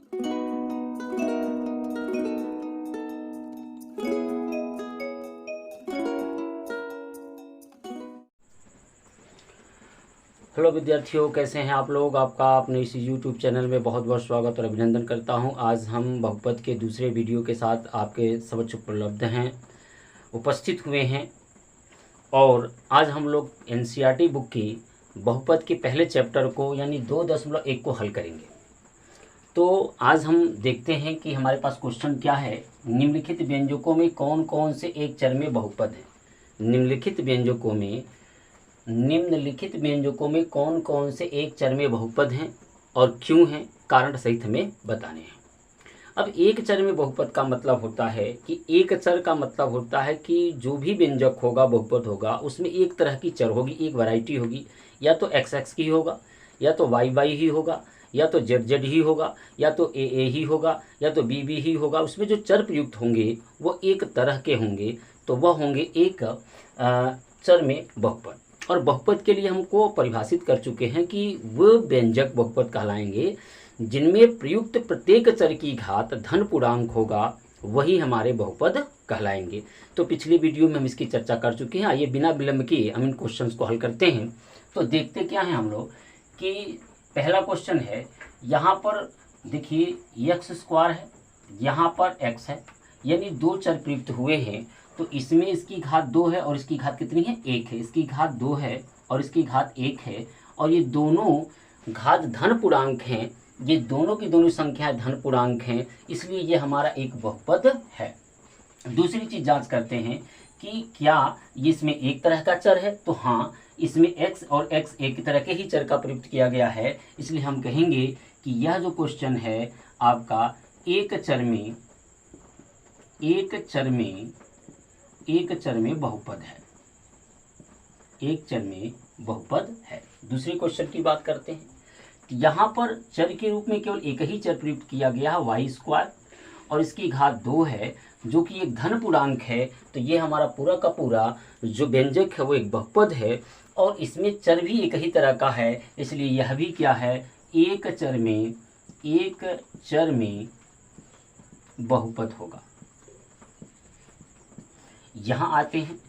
Hello विद्यार्थियों, कैसे हैं आप लोग। आपका अपने इस YouTube चैनल में बहुत बहुत स्वागत और अभिनंदन करता हूं। आज हम बहुपद के दूसरे वीडियो के साथ आपके समक्ष उपलब्ध हैं, उपस्थित हुए हैं। और आज हम लोग NCERT बुक की बहुपद के पहले चैप्टर को यानी 2.1 को हल करेंगे। तो आज हम देखते हैं कि हमारे पास क्वेश्चन क्या है। निम्नलिखित व्यंजकों में कौन कौन से एक चर में बहुपद है। निम्नलिखित व्यंजकों में कौन कौन से एक चर में बहुपद हैं और क्यों हैं, कारण सहित हमें बताने हैं। अब एक चर में बहुपद का मतलब होता है कि एक चर का मतलब होता है कि जो भी व्यंजक होगा, बहुपद होगा, उसमें एक तरह की चर होगी, एक वैरायटी होगी। या तो XX ही होगा, या तो YY ही होगा, या तो ZZ ही होगा, या तो AA ही होगा, या तो BB ही होगा। उसमें जो चर प्रयुक्त होंगे वो एक तरह के होंगे, तो वह होंगे एक चर में बहुपद। और बहुपद के लिए हमको परिभाषित कर चुके हैं कि वो व्यंजक बहुपद कहलाएंगे जिनमें प्रयुक्त प्रत्येक चर की घात धन पूर्णांक होगा, वही हमारे बहुपद कहलाएंगे। तो पिछली वीडियो में हम इसकी चर्चा कर चुके हैं। आइए बिना विलंब किए हम इन क्वेश्चंस को हल करते हैं। तो देखते क्या हैं हम लोग कि पहला क्वेश्चन है, यहाँ पर देखिए x² है, यहाँ पर x है, यानी दो चर प्रयुक्त हुए हैं। तो इसमें इसकी घात 2 है और इसकी घात कितनी है, 1 है। इसकी घात 2 है और इसकी घात 1 है, और ये दोनों घात धन पूर्णांक हैं। ये दोनों की दोनों संख्याएं धन पूर्णांक हैं, इसलिए ये हमारा एक बहुपद है। दूसरी चीज जांच करते हैं कि क्या ये इसमें एक तरह का चर है। तो हाँ, इसमें x और x एक तरह के ही चर का प्रयुक्त किया गया है, इसलिए हम कहेंगे कि यह जो क्वेश्चन है आपका एक चर में बहुपद है। एक चर में बहुपद है। दूसरे क्वेश्चन की बात करते हैं। यहाँ पर चर के रूप में केवल एक ही चर प्रयुक्त किया गया है, y² और इसकी घात 2 है, जो कि एक धन पूर्णांक है। तो ये हमारा पूरा का पूरा जो व्यंजक है वो एक बहुपद है, और इसमें चर भी एक ही तरह का है, इसलिए यह भी क्या है, एक चर में बहुपद होगा। यहाँ आते हैं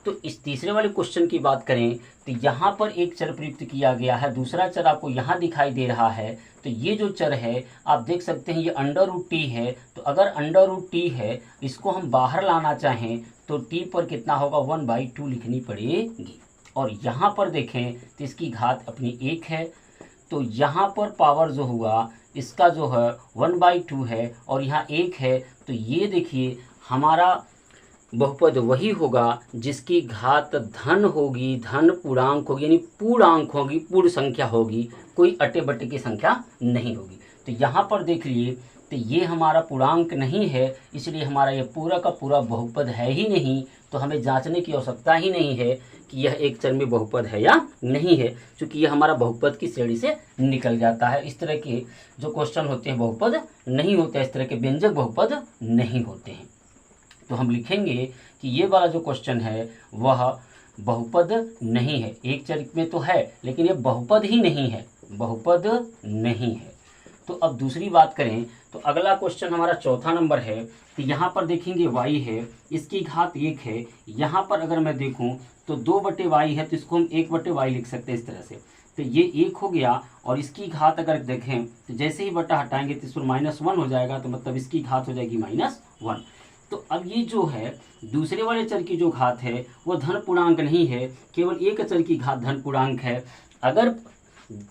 तो इस तीसरे वाले क्वेश्चन की बात करें तो यहाँ पर एक चर प्रयुक्त किया गया है, दूसरा चर आपको यहाँ दिखाई दे रहा है। तो ये जो चर है आप देख सकते हैं, ये √t है। तो अगर √t है, इसको हम बाहर लाना चाहें तो t पर कितना होगा, 1/2 लिखनी पड़ेगी। और यहाँ पर देखें तो इसकी घात अपनी 1 है, तो यहाँ पर पावर जो हुआ इसका जो है 1/2 है और यहाँ 1 है। तो ये देखिए हमारा बहुपद वही होगा जिसकी घात धन होगी, धन पूर्णांक होगी, यानी पूर्णांक होगी, पूर्ण संख्या होगी, कोई अटे बटे की संख्या नहीं होगी। तो यहाँ पर देख लिए तो ये हमारा पूर्णांक नहीं है, इसलिए हमारा ये पूरा का पूरा बहुपद है ही नहीं। तो हमें जांचने की आवश्यकता ही नहीं है कि यह एक चर में बहुपद है या नहीं है, क्योंकि यह हमारा बहुपद की श्रेणी से निकल जाता है। इस तरह के जो क्वेश्चन होते हैं बहुपद नहीं होते, इस तरह के व्यंजक बहुपद नहीं होते हैं। तो हम लिखेंगे कि ये वाला जो क्वेश्चन है वह बहुपद नहीं है। एक चर में तो है लेकिन ये बहुपद ही नहीं है, बहुपद नहीं है। तो अब दूसरी बात करें तो अगला क्वेश्चन हमारा चौथा नंबर है। तो यहाँ पर देखेंगे y है, इसकी घात 1 है। यहाँ पर अगर मैं देखूँ तो 2/y है, तो इसको हम 1/y लिख सकते हैं इस तरह से। तो ये 1 हो गया, और इसकी घात अगर देखें तो जैसे ही बटा हटाएंगे तो इस पर -1 हो जाएगा, तो मतलब इसकी घात हो जाएगी -1। तो अब ये जो है दूसरे वाले चर की जो घात है वो धन पूर्णांक नहीं है, केवल एक चर की घात धन पूर्णांक है। अगर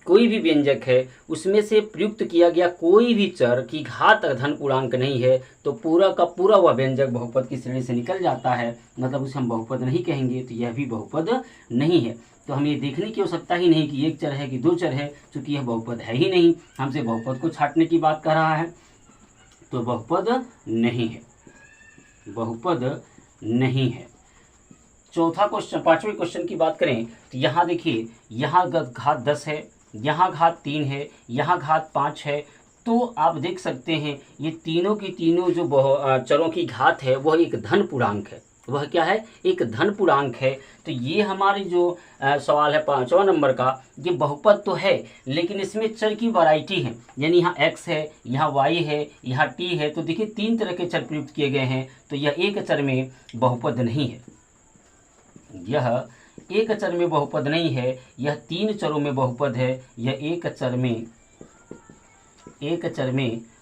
कोई भी व्यंजक है उसमें से प्रयुक्त किया गया कोई भी चर की घात धन पूर्णांक नहीं है, तो पूरा का पूरा वह व्यंजक बहुपद की श्रेणी से निकल जाता है, मतलब उसे हम बहुपद नहीं कहेंगे। तो यह भी बहुपद नहीं है। तो हमें देखने की आवश्यकता ही नहीं कि एक चर है कि दो चर है, क्योंकि यह बहुपद है ही नहीं। हमसे बहुपद को छांटने की बात कर रहा है, तो बहुपद नहीं है, बहुपद नहीं है। चौथा क्वेश्चन, पांचवें क्वेश्चन की बात करें तो यहाँ देखिए, यहाँ घात 10 है, यहाँ घात 3 है, यहाँ घात 5 है। तो आप देख सकते हैं ये तीनों की तीनों जो चरों की घात है वह एक धन पूर्णांक है। वह क्या है, एक धन पूर्णांक है। तो ये हमारे जो सवाल है 5वां नंबर का, ये बहुपद तो है लेकिन इसमें चर की वैरायटी है, यानी यहाँ x है, यहाँ y है, यहाँ t है। तो देखिए 3 तरह के चर प्रयुक्त किए गए हैं, तो यह एक चर में बहुपद नहीं है, यह एक चर में बहुपद नहीं है, यह 3 चरों में बहुपद है, यह एक चर में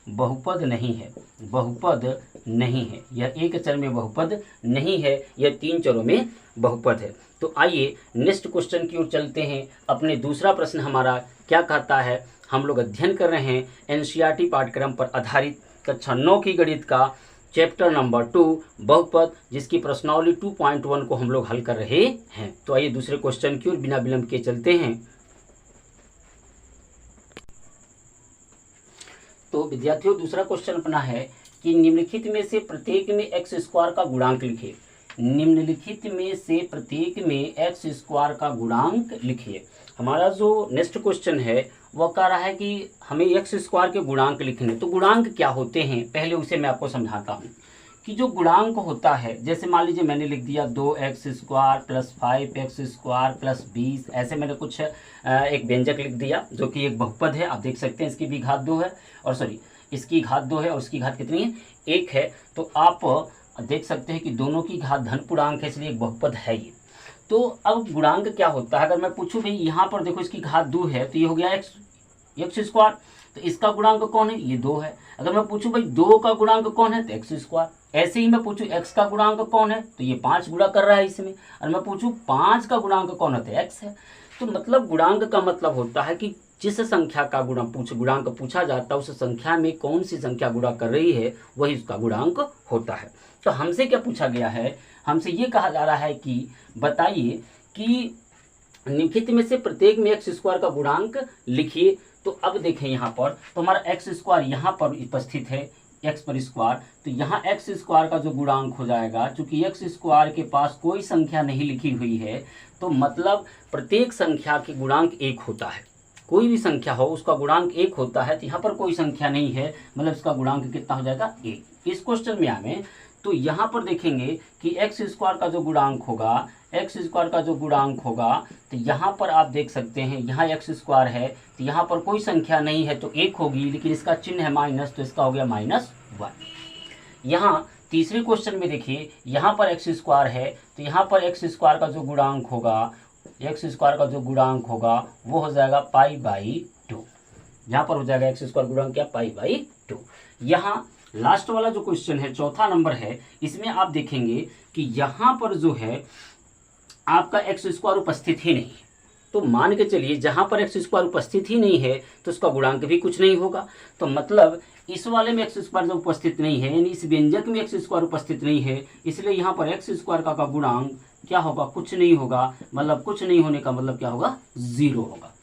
बहुपद नहीं है, बहुपद नहीं है, यह एक चर में बहुपद नहीं है, यह 3 चरों में बहुपद है। तो आइए नेक्स्ट क्वेश्चन की ओर चलते हैं। अपने दूसरा प्रश्न हमारा क्या कहता है, हम लोग अध्ययन कर रहे हैं एनसीईआरटी पाठ्यक्रम पर आधारित कक्षा 9 की गणित का चैप्टर नंबर 2 बहुपद, जिसकी प्रश्नावली 2.1 को हम लोग हल कर रहे हैं। तो आइए दूसरे क्वेश्चन की ओर बिना विलंब के चलते हैं। तो विद्यार्थियों, दूसरा क्वेश्चन अपना है कि निम्नलिखित में से प्रत्येक में एक्स स्क्वायर का गुणांक लिखिए। निम्नलिखित में से प्रत्येक में एक्स स्क्वायर का गुणांक लिखिए। हमारा जो नेक्स्ट क्वेश्चन है वह कह रहा है कि हमें एक्स स्क्वायर के गुणांक लिखने। तो गुणांक क्या होते हैं, पहले उसे मैं आपको समझाता हूँ कि जो गुणांक होता है, जैसे मान लीजिए मैंने लिख दिया 2x square plus 5x square plus 20, ऐसे मैंने कुछ एक व्यंजक लिख दिया जो कि एक बहुपद है। आप देख सकते हैं इसकी भी घात 2 है, और सॉरी इसकी घात 2 है और इसकी घात कितनी है, 1 है। तो आप देख सकते हैं कि दोनों की घात धन पूर्णांक है, इसलिए एक बहुपद है ये। तो अब गुणांक क्या होता है, अगर मैं पूछूं भाई यहाँ पर देखो इसकी घात 2 है तो ये हो गया एक्स स्क्वायर, तो इसका गुणांक कौन है, ये 2 है। अगर मैं पूछूं भाई 2 का गुणांक कौन है, तो एक्स स्क्वायर। ऐसे ही मैं पूछूं x का गुणांक कौन है, तो ये 5 गुणा कर रहा है इसमें। और मैं पूछूं 5 का गुणांक कौन है, तो x है। तो मतलब गुणांक का मतलब होता है कि जिस संख्या का गुणांक पूछा जाता है उस संख्या में कौन सी संख्या गुणा कर रही है वही उसका गुणांक होता है। तो हमसे क्या पूछा गया है, हमसे ये कहा जा रहा है कि बताइए कि निम्नलिखित में से प्रत्येक में एक्स स्क्वायर का गुणांक लिखिए। तो अब देखें यहाँ पर, तो हमारा एक्स स्क्वायर यहाँ पर उपस्थित है, एक्स पर स्क्वायर, तो यहाँ एक्स स्क्वायर का जो गुणांक हो जाएगा, चूंकि एक्स स्क्वायर के पास कोई संख्या नहीं लिखी हुई है, तो मतलब प्रत्येक संख्या के गुणांक 1 होता है। कोई भी संख्या हो उसका गुणांक 1 होता है, तो यहाँ पर कोई संख्या नहीं है, मतलब इसका गुणांक कितना हो जाएगा, 1। इस क्वेश्चन में हमें तो यहाँ पर देखेंगे कि एक्स स्क्वायर का जो गुणांक होगा, एक्स स्क्वायर का जो गुणांक होगा, तो यहाँ पर आप देख सकते हैं यहाँ एक्स स्क्वायर है, तो यहाँ पर कोई संख्या नहीं है तो 1 होगी, लेकिन इसका चिन्ह है माइनस, तो इसका हो गया -1। यहाँ तीसरे क्वेश्चन में देखिए, यहाँ पर एक्स स्क्वायर है, तो यहाँ पर एक्स स्क्वायर का जो गुणांक होगा, एक्स स्क्वायर का जो गुणांक होगा वो हो जाएगा π/2। यहाँ पर हो जाएगा एक्स स्क्वायर गुणांक क्या, π/2। यहाँ लास्ट वाला जो क्वेश्चन है, चौथा नंबर है, इसमें आप देखेंगे कि यहाँ पर जो है आपका एक्स स्क्वायर उपस्थित ही नहीं है। तो मान के चलिए जहाँ पर एक्स स्क्वायर उपस्थित ही नहीं है तो उसका गुणांक भी कुछ नहीं होगा। तो मतलब इस वाले में एक्स स्क्वायर जो उपस्थित नहीं है, यानी इस व्यंजक में एक्स स्क्वायर उपस्थित नहीं है, इसलिए यहाँ पर एक्स स्क्वायर का गुणांक क्या होगा, कुछ नहीं होगा। मतलब कुछ नहीं होने का मतलब क्या होगा, 0 होगा।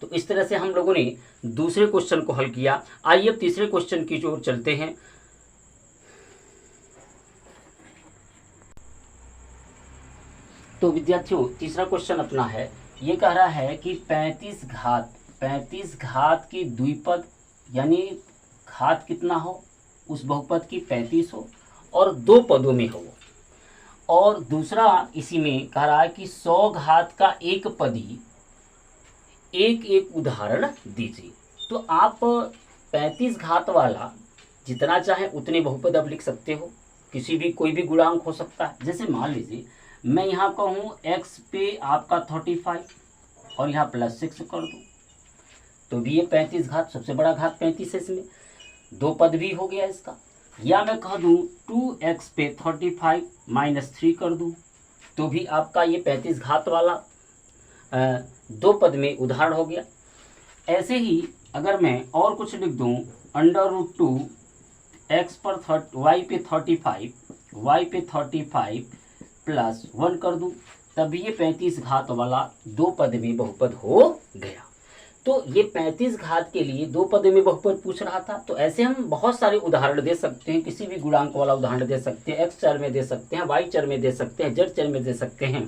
तो इस तरह से हम लोगों ने दूसरे क्वेश्चन को हल किया। आइए अब तीसरे क्वेश्चन की ओर चलते हैं। तो विद्यार्थियों, तीसरा क्वेश्चन अपना है, ये कह रहा है कि 35 घात की द्विपद, यानी घात कितना हो उस बहुपद की 35 हो और 2 पदों में हो। और दूसरा इसी में कह रहा है कि 100 घात का एक पदी, एक उदाहरण दीजिए। तो आप 35 घात वाला जितना चाहे उतने बहुपद आप लिख सकते हो, किसी भी कोई भी गुणांक हो सकता है। जैसे मान लीजिए मैं यहाँ कहूँ x पे आपका 35 और यहाँ +6 कर दूँ, तो भी ये 35 घात, सबसे बड़ा घात 35 है, इसमें 2 पद भी हो गया इसका। या मैं कह दूँ 2x पे 35 -3 कर दूँ, तो भी आपका ये 35 घात वाला 2 पद में उदाहरण हो गया। ऐसे ही अगर मैं और कुछ लिख दूँ, √2 x पर y पे 35 +1 कर दूँ, तब ये 35 घात वाला 2 पद में बहुपद हो गया। तो ये 35 घात के लिए 2 पद में बहुपद पूछ रहा था। तो ऐसे हम बहुत सारे उदाहरण दे सकते हैं, किसी भी गुणांक वाला उदाहरण दे सकते हैं, x चर में दे सकते हैं, y चर में दे सकते हैं, z चर में दे सकते हैं।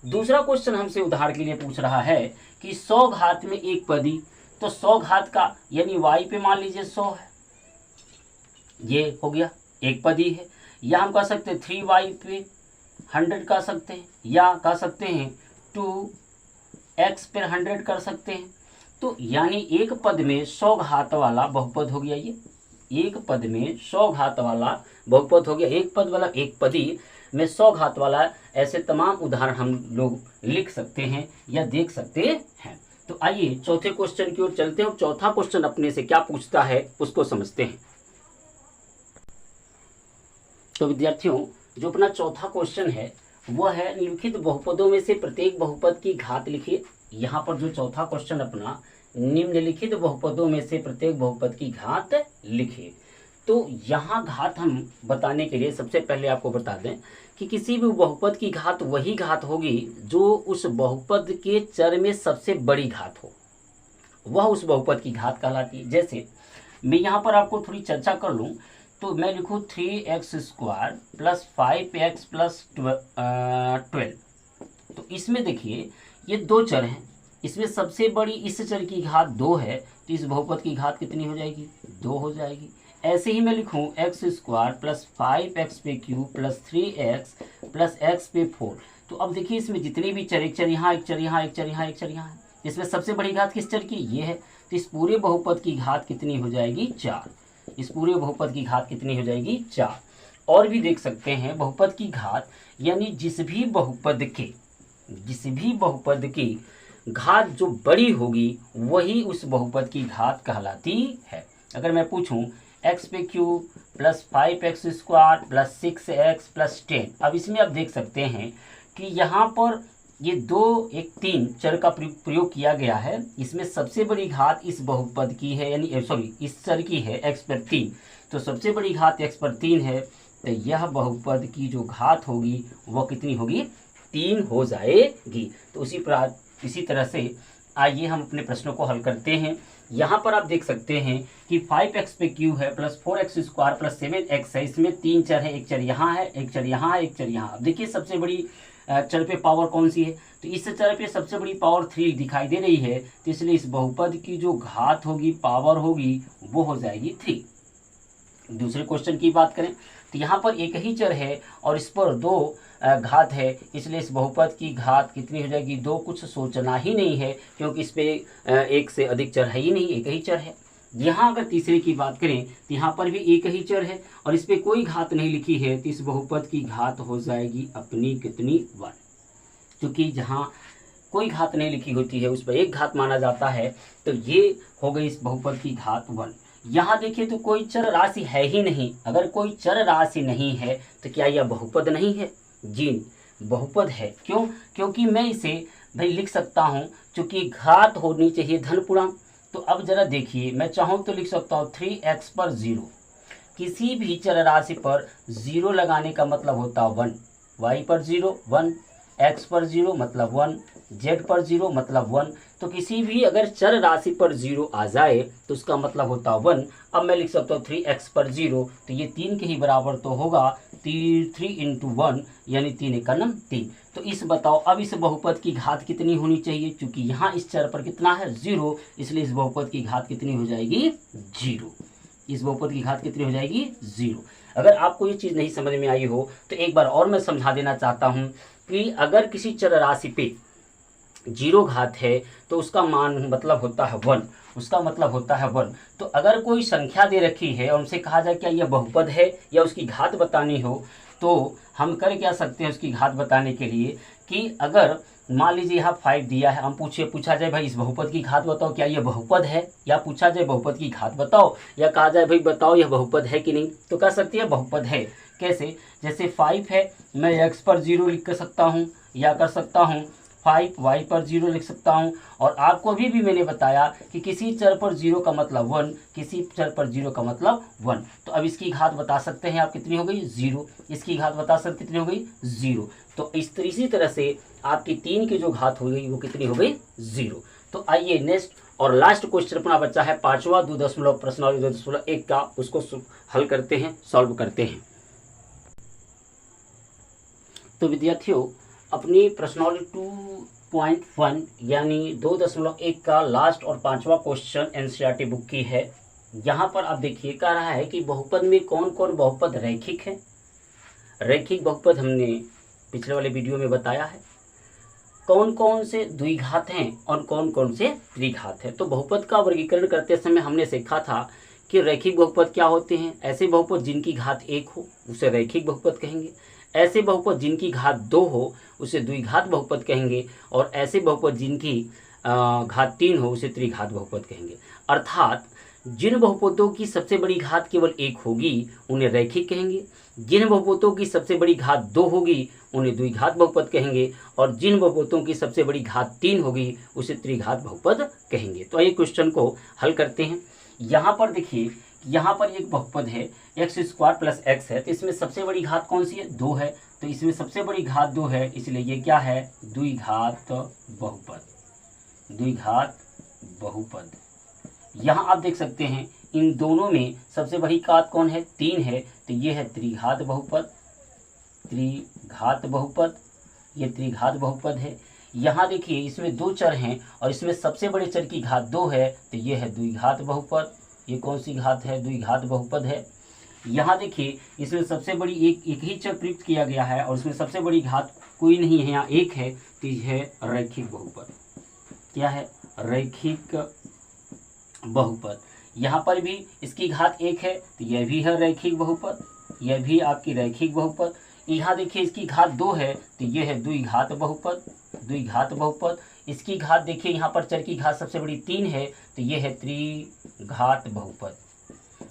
दूसरा क्वेश्चन हमसे उदाहरण के लिए पूछ रहा है कि 100 घात में एक पदी, तो 100 घात का यानी y पे मान लीजिए 100 है, ये हो गया एक पदी है। या हम कह सकते हैं 3y पे 100 कह सकते हैं, या कह सकते हैं 2x पे 100 कर सकते हैं। तो यानी एक पद में 100 घात वाला बहुपद हो गया, ये एक पद में 100 घात वाला बहुपद हो गया। एक पद वाला एक पदी में 100 घात वाला, ऐसे तमाम उदाहरण हम लोग लिख सकते हैं या देख सकते हैं। तो आइए चौथे क्वेश्चन की ओर चलते हैं और चौथा क्वेश्चन अपने से क्या पूछता है उसको समझते हैं। तो विद्यार्थियों, जो अपना चौथा क्वेश्चन है वह है निम्नलिखित बहुपदों में से प्रत्येक बहुपद की घात लिखिए। यहाँ पर जो चौथा क्वेश्चन अपना, निम्नलिखित बहुपदों में से प्रत्येक बहुपद की घात लिखिए। तो यहाँ घात हम बताने के लिए सबसे पहले आपको बता दें कि किसी भी बहुपद की घात वही घात होगी जो उस बहुपद के चर में सबसे बड़ी घात हो, वह उस बहुपद की घात कहलाती है। जैसे मैं यहाँ पर आपको थोड़ी चर्चा कर लूँ तो मैं लिखूँ 3x² प्लस 5x प्लस 12। तो इसमें देखिए ये दो चर हैं, इसमें सबसे बड़ी इस चर की घात 2 है, तो इस बहुपद की घात कितनी हो जाएगी? 2 हो जाएगी। ऐसे ही मैं लिखूँ x² प्लस 5x पे cube plus 3x plus x पे 4। तो अब देखिए इसमें जितने भी चर, एक चर यहाँ, एक चर यहाँ, एक चर यहाँ, एक चर यहाँ है, इसमें सबसे बड़ी घात किस चर की? ये है। तो इस पूरे बहुपद की घात कितनी हो जाएगी? 4। इस पूरे बहुपद की घात कितनी हो जाएगी? 4। और भी देख सकते हैं बहुपद की घात, यानी जिस भी बहुपद की घात जो बड़ी होगी वही उस बहुपद की घात कहलाती है। अगर मैं पूछूं x पे cube plus 5x² plus 6x plus 10, अब इसमें आप देख सकते हैं कि यहाँ पर ये 2, 1, 3 चर का प्रयोग किया गया है। इसमें सबसे बड़ी घात इस बहुपद की है, यानी सॉरी इस चर की है x पर 3, तो सबसे बड़ी घात x पर 3 है। तो यह बहुपद की जो घात होगी वह कितनी होगी? 3 हो जाएगी। तो इसी तरह से आइए हम अपने प्रश्नों को हल करते हैं। यहाँ पर आप देख सकते हैं कि 5x पे क्यू है प्लस 4x² प्लस 7x है, इसमें 3 चर है, एक चर यहाँ है, एक चर यहाँ है, एक चर यहाँ। अब देखिए सबसे बड़ी चर पे पावर कौन सी है? तो इस चर पे सबसे बड़ी पावर 3 दिखाई दे रही है, तो इसलिए इस बहुपद की जो घात होगी, पावर होगी, वो हो जाएगी 3। दूसरे क्वेश्चन की बात करें तो यहाँ पर एक ही चर है और इस पर 2 घात है, इसलिए इस बहुपद की घात कितनी हो जाएगी? 2। कुछ सोचना ही नहीं है क्योंकि इस पे एक से अधिक चर है ही नहीं, एक ही चर है। यहाँ अगर तीसरे की बात करें तो यहाँ पर भी एक ही चर है और इस पे कोई घात नहीं लिखी है, तो इस बहुपद की घात हो जाएगी अपनी कितनी? 1। क्योंकि जहाँ कोई घात नहीं लिखी होती है उस पर एक घात माना जाता है, तो ये हो गई इस बहुपद की घात 1। यहाँ देखिए तो कोई चर राशि है ही नहीं। अगर कोई चर राशि नहीं है तो क्या यह बहुपद नहीं है? जी बहुपद है। क्यों? क्योंकि मैं इसे भाई लिख सकता हूँ, चूंकि घात होनी चाहिए धन पूर्णांक। तो अब जरा देखिए, मैं चाहूँ तो लिख सकता हूँ 3x पर 0। किसी भी चर राशि पर 0 लगाने का मतलब होता है 1। y पर 0 1, x पर 0 मतलब 1, z पर 0 मतलब 1। तो किसी भी अगर चर राशि पर 0 आ जाए तो उसका मतलब होता है 1। अब मैं लिख सकता हूँ 3x पर 0, तो ये 3 के ही बराबर तो होगा। 3 × 1 यानी 3 × 9 3। तो इस बताओ अब इस बहुपद की घात कितनी होनी चाहिए? क्योंकि यहाँ इस चर पर कितना है? 0, इसलिए इस बहुपद की घात कितनी हो जाएगी? 0। इस बहुपद की घात कितनी हो जाएगी? 0। अगर आपको ये चीज़ नहीं समझ में आई हो तो एक बार और मैं समझा देना चाहता हूँ कि अगर किसी चर राशि पे 0 घात है तो उसका मान मतलब होता है 1, उसका मतलब होता है 1। तो अगर कोई संख्या दे रखी है और उनसे कहा जाए क्या यह बहुपद है या उसकी घात बतानी हो, तो हम कर क्या सकते हैं उसकी घात बताने के लिए कि अगर मान लीजिए यहाँ 5 दिया है, हम पूछा जाए भाई इस बहुपद की घात बताओ क्या यह बहुपद है, या पूछा जाए बहुपद की घात बताओ, या कहा जाए भाई बताओ यह बहुपद है कि नहीं, तो कह सकते हैं बहुपद है। कैसे? जैसे 5 है, मैं x पर 0 लिख कर सकता हूँ, या कर सकता हूँ 5 y पर 0 लिख सकता हूँ। और आपको अभी भी मैंने बताया कि किसी चर पर 0 का मतलब 1, किसी चर पर 0 का मतलब 1। तो अब इसकी घात बता सकते हैं आप कितनी हो गई? 0। इसकी घात बता सकते कितनी हो गई? 0। तो इसी तरह से आपकी 3 की जो घात हो गई वो कितनी हो गई? 0। तो आइए नेक्स्ट और लास्ट क्वेश्चन अपना बच्चा है 5वां 2 प्रश्नावली 2.1 का, उसको हल करते हैं, सॉल्व करते हैं। तो विद्यार्थियों अपनी प्रश्नावली 2.1 यानी 2.1 का लास्ट और 5वां क्वेश्चन एनसीईआरटी बुक की है। यहाँ पर आप देखिए कह रहा है कि बहुपद में कौन कौन बहुपद रैखिक है, रैखिक बहुपद हमने पिछले वाले वीडियो में बताया है। कौन कौन से द्विघात हैं और कौन कौन से त्रिघात हैं। तो बहुपद का वर्गीकरण करते समय हमने सीखा था कि रैखिक बहुपद क्या होते हैं। ऐसे बहुपद जिनकी घात 1 हो उसे रैखिक बहुपद कहेंगे। ऐसे बहुपद जिनकी घात 2 हो उसे द्विघात बहुपद कहेंगे। और ऐसे बहुपद जिनकी घात 3 हो उसे त्रिघात बहुपद कहेंगे। अर्थात जिन बहुपदों की सबसे बड़ी घात केवल 1 होगी उन्हें रैखिक कहेंगे। जिन बहुपदों की सबसे बड़ी घात 2 होगी उन्हें द्विघात बहुपद कहेंगे। और जिन बहुपदों की सबसे बड़ी घात 3 होगी उसे त्रिघात बहुपद कहेंगे। तो आइए क्वेश्चन को हल करते हैं। यहाँ पर देखिए, यहाँ पर एक बहुपद है x² + x है, तो इसमें सबसे बड़ी घात कौन सी है? 2 है। तो इसमें सबसे बड़ी घात 2 है, इसलिए ये क्या है? द्विघात बहुपद। द्विघात बहुपद। यहाँ आप देख सकते हैं इन दोनों में सबसे बड़ी घात कौन है? 3 है, तो ये है त्रिघात बहुपद। त्रिघात बहुपद, ये त्रिघात बहुपद है। यहाँ देखिए इसमें 2 चर हैं और इसमें सबसे बड़े चर की घात 2 है, तो ये है द्विघात बहुपद। ये कौन सी घात है? द्विघात बहुपद है। यहाँ देखिए इसमें सबसे बड़ी एक ही चर प्रयुक्त किया गया है और इसमें सबसे बड़ी घात कोई नहीं है, यहाँ 1 है, तो यह है रैखिक बहुपद। क्या है? रैखिक बहुपद। यहाँ पर भी इसकी घात 1 है, तो यह भी है रैखिक बहुपद। यह भी आपकी रैखिक बहुपद। यहाँ देखिए इसकी घात 2 है, तो यह है द्विघात बहुपद। द्विघात बहुपद। इसकी घात देखिए यहाँ पर चर की घात सबसे बड़ी 3 है, तो यह है त्रिघात बहुपद।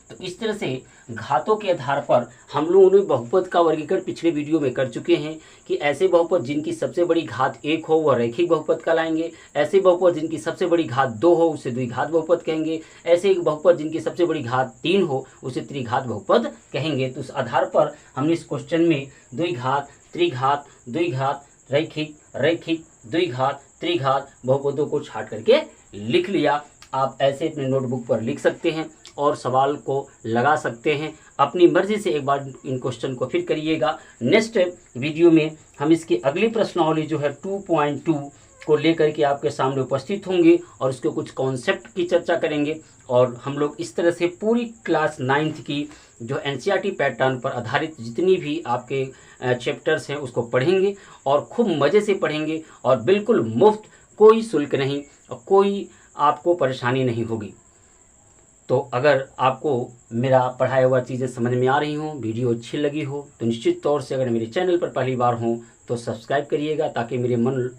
तो इस तरह से घातों के आधार पर हम लोगों ने बहुपद का वर्गीकरण पिछले वीडियो में कर चुके हैं कि ऐसे बहुपद जिनकी सबसे बड़ी घात 1 हो वह रैखिक बहुपद कहलाएंगे। ऐसे बहुपद जिनकी सबसे बड़ी घात 2 हो उसे द्विघात बहुपद कहेंगे। ऐसे बहुपद जिनकी सबसे बड़ी घात 3 हो उसे त्रिघात बहुपद कहेंगे। तो उस आधार पर हमने इस क्वेश्चन में द्विघात, त्रिघात, द्विघात, रैखिक, रैखिक, द्विघात, त्रिघात बहुपदों को छाट करके लिख लिया। आप ऐसे अपने नोटबुक पर लिख सकते हैं और सवाल को लगा सकते हैं। अपनी मर्जी से एक बार इन क्वेश्चन को फिर करिएगा। नेक्स्ट वीडियो में हम इसकी अगली प्रश्नावली जो है 2.2 को लेकर के आपके सामने उपस्थित होंगे और उसके कुछ कॉन्सेप्ट की चर्चा करेंगे। और हम लोग इस तरह से पूरी क्लास 9th की जो NCERT पैटर्न पर आधारित जितनी भी आपके चैप्टर्स हैं उसको पढ़ेंगे और खूब मज़े से पढ़ेंगे और बिल्कुल मुफ्त, कोई शुल्क नहीं और कोई आपको परेशानी नहीं होगी। तो अगर आपको मेरा पढ़ाया हुआ चीज़ें समझ में आ रही हों, वीडियो अच्छी लगी हो, तो निश्चित तौर से अगर मेरे चैनल पर पहली बार हों तो सब्सक्राइब करिएगा ताकि मेरे मन